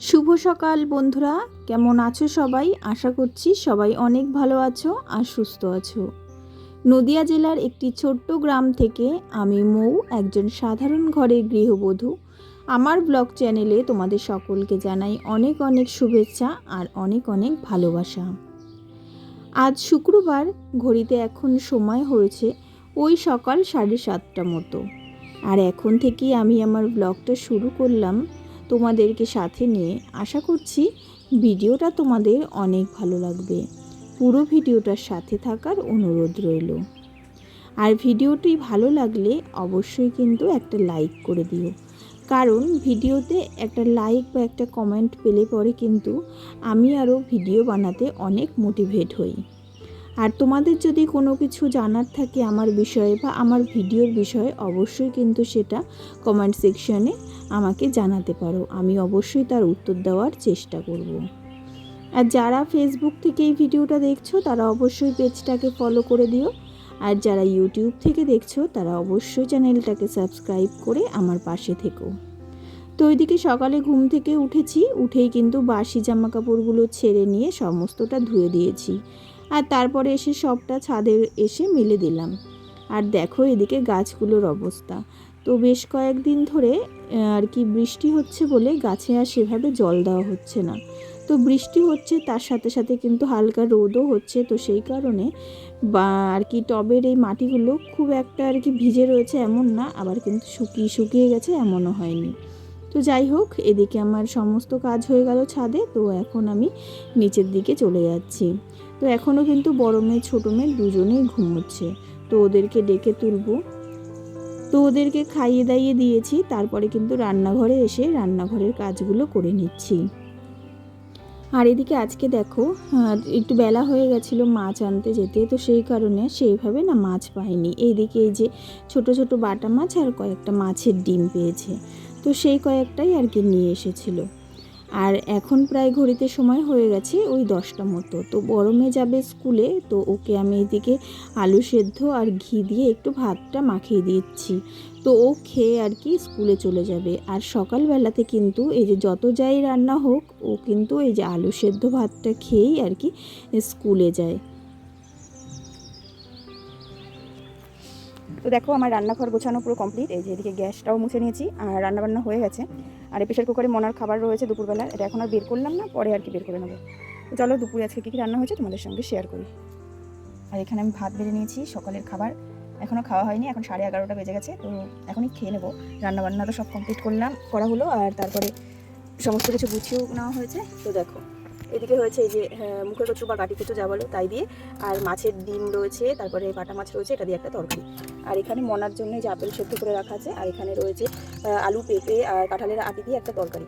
শুভ সকাল বন্ধুরা, কেমন আছো সবাই? আশা করছি সবাই অনেক ভালো আছো আর সুস্থ আছো। নদিয়া জেলার একটি ছোট্ট গ্রাম থেকে আমি মৌ, একজন সাধারণ ঘরের গৃহবধূ। আমার ব্লগ চ্যানেলে তোমাদের সকলকে জানাই অনেক অনেক শুভেচ্ছা আর অনেক অনেক ভালোবাসা। আজ শুক্রবার, ঘড়িতে এখন সময় হয়েছে ওই সকাল 7:30 মতো। আর এখন থেকেই আমি আমার ব্লগটা শুরু করলাম তোমাদেরকে সাথে নিয়ে। আশা করছি ভিডিওটা তোমাদের অনেক ভালো লাগবে। পুরো ভিডিওটার সাথে থাকার অনুরোধ রইল। আর ভিডিওটি ভালো লাগলে অবশ্যই কিন্তু একটা লাইক করে দিও, কারণ ভিডিওতে একটা লাইক বা একটা কমেন্ট পেলে পরে কিন্তু আমি আরও ভিডিও বানাতে অনেক মোটিভেট হই। আর তোমাদের যদি কোনো কিছু জানার থাকে আমার বিষয়ে বা আমার ভিডিওর বিষয়ে, অবশ্যই কিন্তু সেটা কমেন্ট সেকশনে আমাকে জানাতে পারো। আমি অবশ্যই তার উত্তর দেওয়ার চেষ্টা করব। আর যারা ফেসবুক থেকে এই ভিডিওটা দেখছো তারা অবশ্যই পেজটাকে ফলো করে দিও। আর যারা ইউটিউব থেকে দেখছো তারা অবশ্যই চ্যানেলটাকে সাবস্ক্রাইব করে আমার পাশে থেকো। তো ওইদিকে সকালে ঘুম থেকে উঠেই কিন্তু বাসি জামা কাপড়গুলো ছেড়ে নিয়ে সমস্তটা ধুয়ে দিয়েছি। আর তারপরে এসে সবটা ছাদে এসে মেলে দিলাম। আর দেখো এদিকে গাছগুলোর অবস্থা। তো বেশ কয়েকদিন ধরে আর কি বৃষ্টি হচ্ছে বলে গাছে আর সেভাবে জল দেওয়া হচ্ছে না। তো বৃষ্টি হচ্ছে, তার সাথে সাথে কিন্তু হালকা রোদও হচ্ছে। তো সেই কারণে বা আর কি টবের এই মাটিগুলো খুব একটা আর কি ভিজে রয়েছে এমন না, আবার কিন্তু শুকিয়ে গেছে এমনও হয়নি। তো যাই হোক, এদিকে আমার সমস্ত কাজ হয়ে গেল ছাদে। তো এখন আমি নিচের দিকে চলে যাচ্ছি। তো এখনও কিন্তু বড় মেয়ে ছোটো মেয়ে দুজনেই ঘুমোচ্ছে। তো ওদেরকে ডেকে তুলবো। তো ওদেরকে খাইয়ে দাইয়ে দিয়েছি, তারপরে কিন্তু রান্নাঘরে এসে রান্নাঘরের কাজগুলো করে নিচ্ছি। আর এদিকে আজকে দেখো একটু বেলা হয়ে গেছিলো মাছ আনতে যেতে, তো সেই কারণে সেইভাবে না মাছ পাইনি। এইদিকে এই যে ছোট ছোট বাটা মাছ আর কয়েকটা মাছের ডিম পেয়েছে, তো সেই কয়েকটাই আর কি নিয়ে এসেছিলো। আর এখন প্রায় ঘড়িতে সময় হয়ে গেছে ওই 10টা মতো। তো বড় মেয়ে যাবে স্কুলে, তো ওকে আমি এদিকে আলু সেদ্ধ আর ঘি দিয়ে একটু ভাতটা মাখিয়ে দিচ্ছি। তো ও খেয়ে আর কি স্কুলে চলে যাবে। আর সকালবেলাতে কিন্তু এই যে যত যাই রান্না হোক, ও কিন্তু এই যে আলু সেদ্ধ ভাতটা খেয়েই আর কি স্কুলে যায়। তো দেখো আমার রান্নাঘর গোছানো পুরো কমপ্লিট। এই যে এদিকে গ্যাসটাও মুছে নিয়েছি আর রান্নাবান্না হয়ে গেছে। আর এই প্রেশার কুকারে মনার খাবার রয়েছে দুপুরবেলা, এটা এখন আর বের করলাম না, পরে আর কি বের করে নেবো। তো চলো দুপুরে আজকে কী কী রান্না হয়েছে তোমাদের সঙ্গে শেয়ার করি। আর এখানে আমি ভাত বেড়ে নিয়েছি, সকালের খাবার এখনও খাওয়া হয়নি, এখন 11:30 বেজে গেছে। তো এখনই খেয়ে নেবো। রান্নাবান্না তো সব কমপ্লিট করা হলো, আর তারপরে সমস্ত কিছু গুছিয়েও নেওয়া হয়েছে। তো দেখো এদিকে হয়েছে এই যে মুখের কচু বা কাটি কচু যা বলো তাই দিয়ে, আর মাছের ডিম রয়েছে, তারপরে বাটা মাছ রয়েছে, এটা দিয়ে একটা তরকারি। আর এখানে মনার জন্য যে আপেল সেদ্ধ করে রাখা আছে, আর এখানে রয়েছে আলু পেঁপে আর কাঁঠালের আটি দিয়ে একটা তরকারি।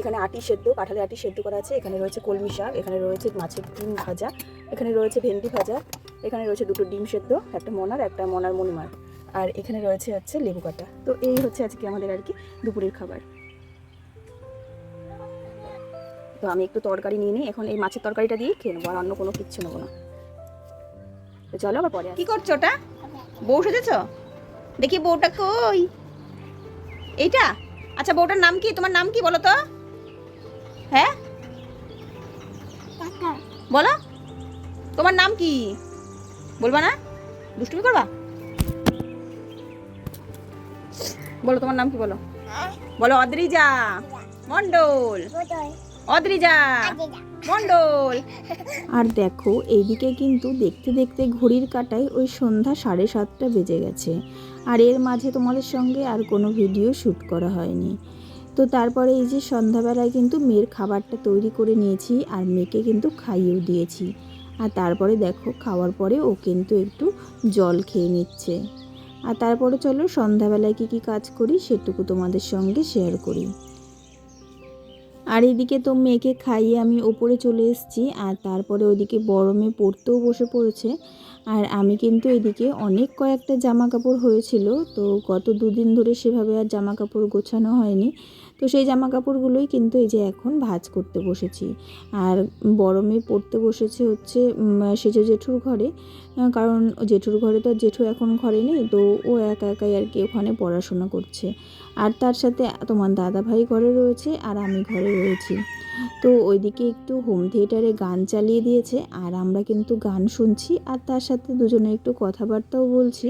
এখানে আটি সেদ্ধ, কাঁঠালের আটি সেদ্ধ করা আছে, এখানে রয়েছে কলমি শাক, এখানে রয়েছে মাছের ডিম ভাজা, এখানে রয়েছে ভেন্ডি ভাজা, এখানে রয়েছে দুটো ডিম সেদ্ধ, একটা মনার মনিমার, আর এখানে রয়েছে হচ্ছে লেবু কাটা। তো এই হচ্ছে আজকে আমাদের আর কি দুপুরের খাবার। তো আমি একটু তরকারি নিয়ে নিই, এখন এই মাছের তরকারিটা দিয়ে খেয়ে নেবো, আর অন্য কোনো কিচ্ছু নেবো না। তো চলো আবার পরে। কি করছো ওটা? বউ সেজেছ? দেখি বউটা কই। এইটা? আচ্ছা বউটার নাম কি? তোমার নাম কি বলো তো? হ্যাঁ বলো, তোমার নাম কি? বলবা না? দুষ্টুমি করবা? বলো তোমার নাম কি, বলো বলো। অদ্রিজা মণ্ডল। অদ্রিজা মণ্ডল। আর দেখো এইদিকে কিন্তু দেখতে দেখতে ঘড়ির কাঁটায় ওই সন্ধ্যা 7:30 বেজে গেছে। আর এর মাঝে তোমাদের সঙ্গে আর কোনো ভিডিও শ্যুট করা হয়নি। তো তারপরে এই যে সন্ধ্যাবেলায় কিন্তু মেয়ের খাবারটা তৈরি করে নিয়েছি, আর মেয়েকে কিন্তু খাইয়েও দিয়েছি। আর তারপরে দেখো খাওয়ার পরে ও কিন্তু একটু জল খেয়ে নিচ্ছে। আর তারপরে চলো সন্ধ্যাবেলায় কী কাজ করি সেটুকু তোমাদের সঙ্গে শেয়ার করি। আর এদিকে তো মেয়েকে খাইয়ে আমি ওপরে চলে এসেছি, আর তারপরে ওইদিকে বড় মেয়ে পড়তেও বসে পড়েছে। আর আমি কিন্তু এদিকে অনেক কয়েকটা জামা কাপড় হয়েছিল, তো গত দুদিন ধরে সেভাবে আর জামা কাপড় গোছানো হয়নি। তো সেই জামা কাপড়গুলোই কিন্তু এই যে এখন ভাঁজ করতে বসেছি। আর বড় মেয়ে পড়তে বসেছে হচ্ছে সেজো জেঠুর ঘরে, কারণ জেঠুর ঘরে তো জেঠু এখন ঘরে নেই, তো ও একা একাই আর কি ওখানে পড়াশোনা করছে। আর তার সাথে তোমার দাদা ভাই ঘরে রয়েছে আর আমি ঘরে রয়েছি। তো ওইদিকে একটু হোম থিয়েটারে গান চালিয়ে দিয়েছে, আর আমরা কিন্তু গান শুনছি আর তার সাথে দুজনে একটু কথাবার্তাও বলছি,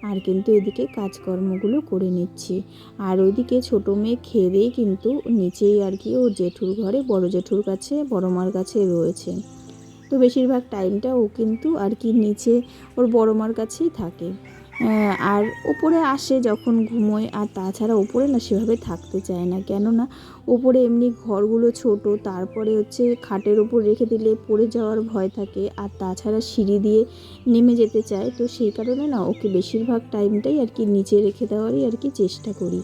আর কিন্তু এদিকে কাজকর্মগুলো করে নিচ্ছি। আর ওইদিকে ছোটো মেয়ে খেয়ে দিয়ে কিন্তু নিচেই আর কি ওর জেঠুর ঘরে বড় জেঠুর কাছে বড় মার কাছে রয়েছে। তো বেশিরভাগ টাইমটা ও কিন্তু আর কি নিচে ওর বড় মার কাছেই থাকে। আর ওপরে আসে যখন ঘুমোয়, আর তাছাড়া ওপরে না সেভাবে থাকতে চায় না, কেননা ওপরে এমনি ঘরগুলো ছোট, তারপরে হচ্ছে খাটের ওপর রেখে দিলে পড়ে যাওয়ার ভয় থাকে, আর তাছাড়া সিঁড়ি দিয়ে নেমে যেতে চায়। তো সেই কারণে না ওকে বেশিরভাগ টাইমটাই আর কি নিচে রেখে দেওয়ারই আর কি চেষ্টা করি।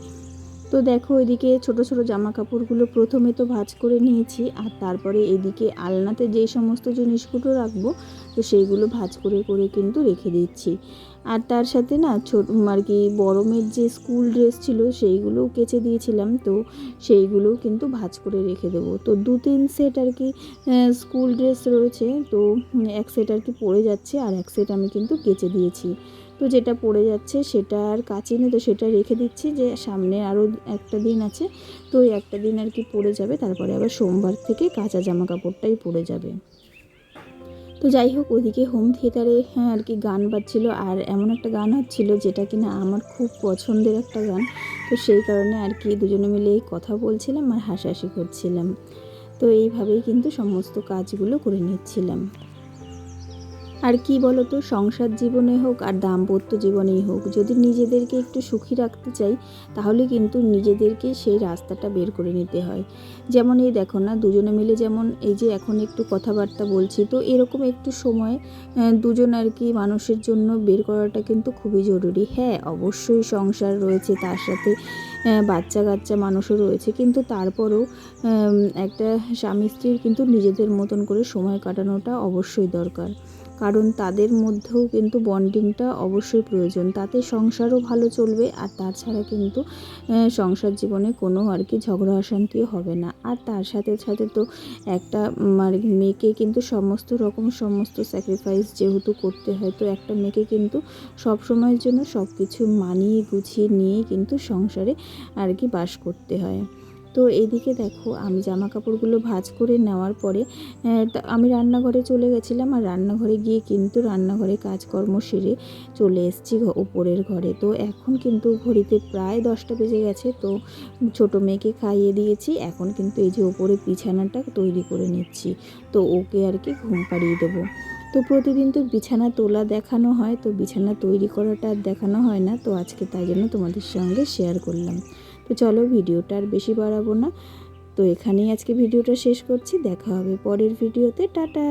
তো দেখো এদিকে ছোট ছোট জামা কাপড়গুলো প্রথমে তো ভাঁজ করে নিয়েছি, আর তারপরে এদিকে আলনাতে যেই সমস্ত জিনিসগুলো রাখবো তো সেইগুলো ভাঁজ করে করে কিন্তু রেখে দিচ্ছি। আর তার সাথে না ছোট আর কি বড় মেয়ের যে স্কুল ড্রেস ছিল সেইগুলোও কেচে দিয়েছিলাম, তো সেইগুলোও কিন্তু ভাঁজ করে রেখে দেবো। তো 2-3 সেট আর কি স্কুল ড্রেস রয়েছে, তো এক সেট আর কি পরে যাচ্ছে আর এক সেট আমি কিন্তু কেচে দিয়েছি। তো যেটা পড়ে যাচ্ছে সেটা আর কাচিনি, তো সেটা রেখে দিচ্ছি যে সামনে আরও একটা দিন আছে, তো ওই একটা দিন আর কি পড়ে যাবে, তারপরে আবার সোমবার থেকে কাঁচা জামা কাপড়টাই পড়ে যাবে। তো যাই হোক ওইদিকে হোম থিয়েটারে আর কি গান বাজছিল, আর এমন একটা গান হচ্ছিল যেটা কিনা আমার খুব পছন্দের একটা গান। তো সেই কারণে আর কি দুজনে মিলে কথা বলছিলাম আর হাসাহাসি করছিলাম। তো এইভাবেই কিন্তু সমস্ত কাজগুলো করে নিচ্ছিলাম। আর কি বলো তো, সংসার জীবনে হোক আর দাম্পত্য জীবনেই হোক, যদি নিজেদেরকে একটু সুখী রাখতে চাই তাহলে কিন্তু নিজেদেরকে সেই রাস্তাটা বের করে নিতে হয়। যেমন এই দেখো না, দুজনে মিলে যেমন এই যে এখন একটু কথাবার্তা বলছি, তো এরকম একটু সময় দুজন আর কি মানুষের জন্য বের করাটা কিন্তু খুবই জরুরি। হ্যাঁ অবশ্যই সংসার রয়েছে, তার সাথে বাচ্চা কাচ্চা মানুষও রয়েছে, কিন্তু তারপরেও একটা স্বামী স্ত্রীর কিন্তু নিজেদের মতন করে সময় কাটানোটা অবশ্যই দরকার, কারণ তাদের মধ্যেও কিন্তু বন্ডিংটা অবশ্যই প্রয়োজন, তাতে সংসারও ভালো চলবে। আর তাছাড়া কিন্তু সংসার জীবনে কোনো আর কি ঝগড়া অশান্তিও হবে না। আর তার সাথে সাথে তো একটা আর মেয়েকে কিন্তু সমস্ত স্যাক্রিফাইস যেহেতু করতে হয়, তো একটা মেয়েকে কিন্তু সব সময়ের জন্য সব কিছু মানিয়ে গুছিয়ে নিয়ে কিন্তু সংসারে আর কি বাস করতে হয়। তো এইদিকে দেখো আমি জামা কাপড়গুলো ভাঁজ করে নেওয়ার পরে আমি রান্নাঘরে চলে গেছিলাম, আর রান্নাঘরে গিয়ে কিন্তু রান্নাঘরে কাজকর্ম সেরে চলে এসেছি ওপরের ঘরে। তো এখন কিন্তু ঘড়িতে প্রায় 10টা বেজে গেছে, তো ছোটো মেয়েকে খাইয়ে দিয়েছি, এখন কিন্তু এই যে ওপরে বিছানাটা তৈরি করে নিচ্ছি, তো ওকে আর কি ঘুম পাড়িয়ে দেবো। তো প্রতিদিন তো বিছানা তোলা দেখানো হয়, তো বিছানা তৈরি করাটা আর দেখানো হয় না, তো আজকে তাই জন্য তোমাদের সঙ্গে শেয়ার করলাম। তো চলো ভিডিওটা আর বেশি বাড়াবো না, তো এখানেই আজকে ভিডিওটা শেষ করছি। দেখা হবে পরের ভিডিওতে, টাটা।